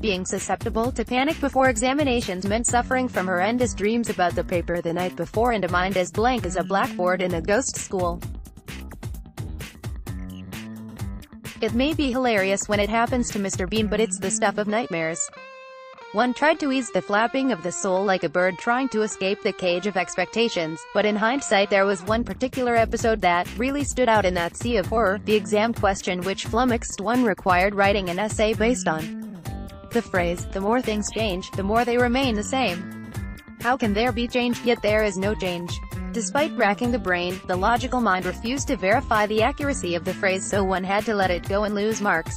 being susceptible to panic before examinations meant suffering from horrendous dreams about the paper the night before and a mind as blank as a blackboard in a ghost school. It may be hilarious when it happens to Mr. Bean, but it's the stuff of nightmares. One tried to ease the flapping of the soul like a bird trying to escape the cage of expectations, but in hindsight there was one particular episode that really stood out in that sea of horror, the exam question which flummoxed one required writing an essay based on the phrase, "The more things change, the more they remain the same." How can there be change, yet there is no change? Despite racking the brain, the logical mind refused to verify the accuracy of the phrase, so one had to let it go and lose marks.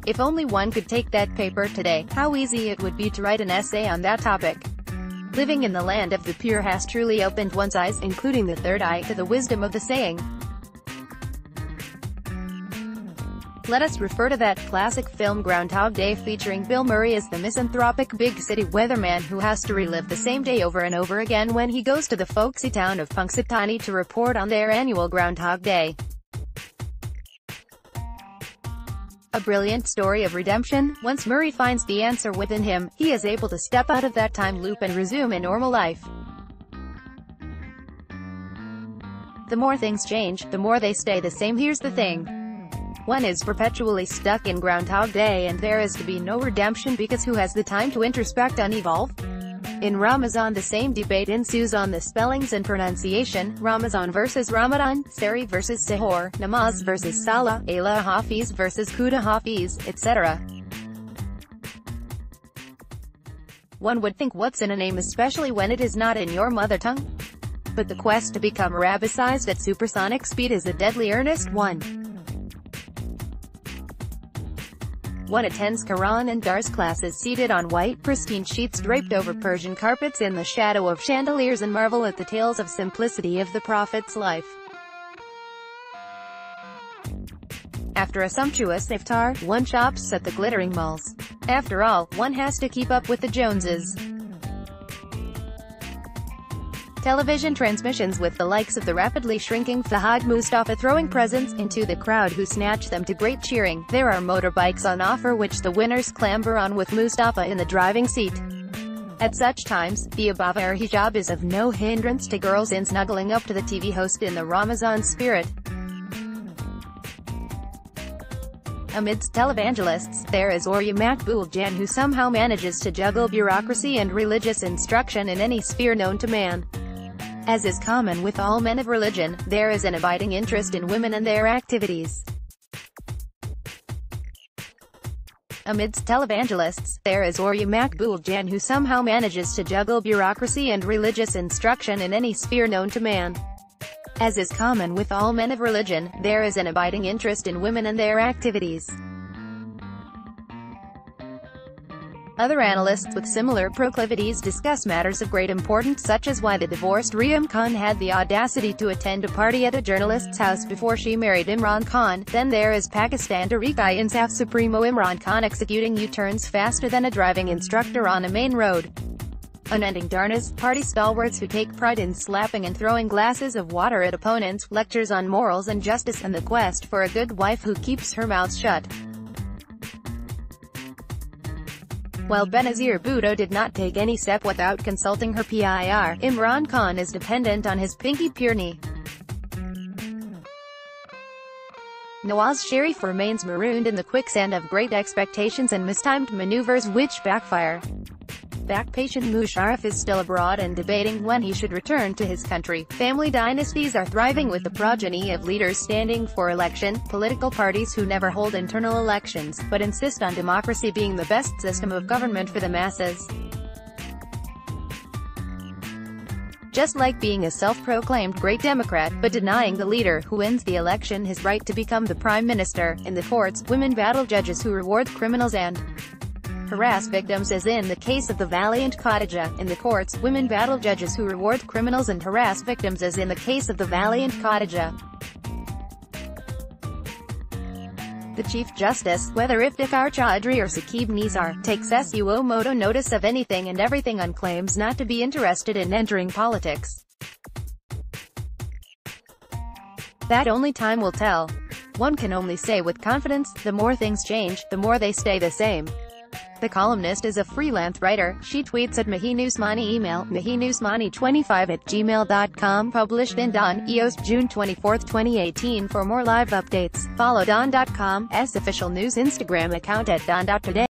If only one could take that paper today, how easy it would be to write an essay on that topic. Living in the land of the pure has truly opened one's eyes, including the third eye, to the wisdom of the saying. Let us refer to that classic film Groundhog Day featuring Bill Murray as the misanthropic big city weatherman who has to relive the same day over and over again when he goes to the folksy town of Punxsutawney to report on their annual Groundhog Day. A brilliant story of redemption. Once Murray finds the answer within him, he is able to step out of that time loop and resume a normal life. The more things change, the more they stay the same. Here's the thing. One is perpetually stuck in Groundhog Day and there is to be no redemption because who has the time to introspect and evolve? In Ramazan the same debate ensues on the spellings and pronunciation, Ramazan versus Ramadan, Sari versus Sahur, Namaz versus Salah, Ayla Hafiz versus Kuda Hafiz, etc. One would think what's in a name, especially when it is not in your mother tongue? But the quest to become Arabicized at supersonic speed is a deadly earnest one. One attends Quran and Dars classes seated on white, pristine sheets draped over Persian carpets in the shadow of chandeliers and marvel at the tales of simplicity of the Prophet's life. After a sumptuous iftar, one shops at the glittering malls. After all, one has to keep up with the Joneses. Television transmissions with the likes of the rapidly shrinking Fahad Mustafa throwing presents into the crowd who snatch them to great cheering. There are motorbikes on offer which the winners clamber on with Mustafa in the driving seat. At such times, the abaya or hijab is of no hindrance to girls in snuggling up to the TV host in the Ramazan spirit. Amidst televangelists, there is Orya Makbul Jan who somehow manages to juggle bureaucracy and religious instruction in any sphere known to man. As is common with all men of religion, there is an abiding interest in women and their activities. Amidst televangelists, there is Orya Makbul Jan who somehow manages to juggle bureaucracy and religious instruction in any sphere known to man. As is common with all men of religion, there is an abiding interest in women and their activities. Other analysts with similar proclivities discuss matters of great importance such as why the divorced Riyam Khan had the audacity to attend a party at a journalist's house before she married Imran Khan. Then there is Pakistan Tehreek-i-Insaf Supremo Imran Khan executing U-turns faster than a driving instructor on a main road. Unending Dharnas, party stalwarts who take pride in slapping and throwing glasses of water at opponents, lectures on morals and justice, and the quest for a good wife who keeps her mouth shut. While Benazir Bhutto did not take any step without consulting her PIR, Imran Khan is dependent on his pinky Pirni. Nawaz Sharif remains marooned in the quicksand of great expectations and mistimed maneuvers which backfire. Back-patient Musharraf is still abroad and debating when he should return to his country. Family dynasties are thriving with the progeny of leaders standing for election, political parties who never hold internal elections, but insist on democracy being the best system of government for the masses. Just like being a self-proclaimed great Democrat, but denying the leader who wins the election his right to become the prime minister. In the courts, women battle judges who reward criminals and harass victims as in the case of the valiant Khadija. In the courts, women battle judges who reward criminals and harass victims as in the case of the valiant Khadija. The Chief Justice, whether Iftikhar Chaudhry or Saqib Nizar, takes suo moto notice of anything and everything and claims not to be interested in entering politics. That only time will tell. One can only say with confidence, the more things change, the more they stay the same. The columnist is a freelance writer. She tweets at Mahinusmani. Email mahinusmani25@gmail.com. Published in Don, EOS, June 24, 2018. For more live updates, follow Don.com's official news Instagram account at Don.today.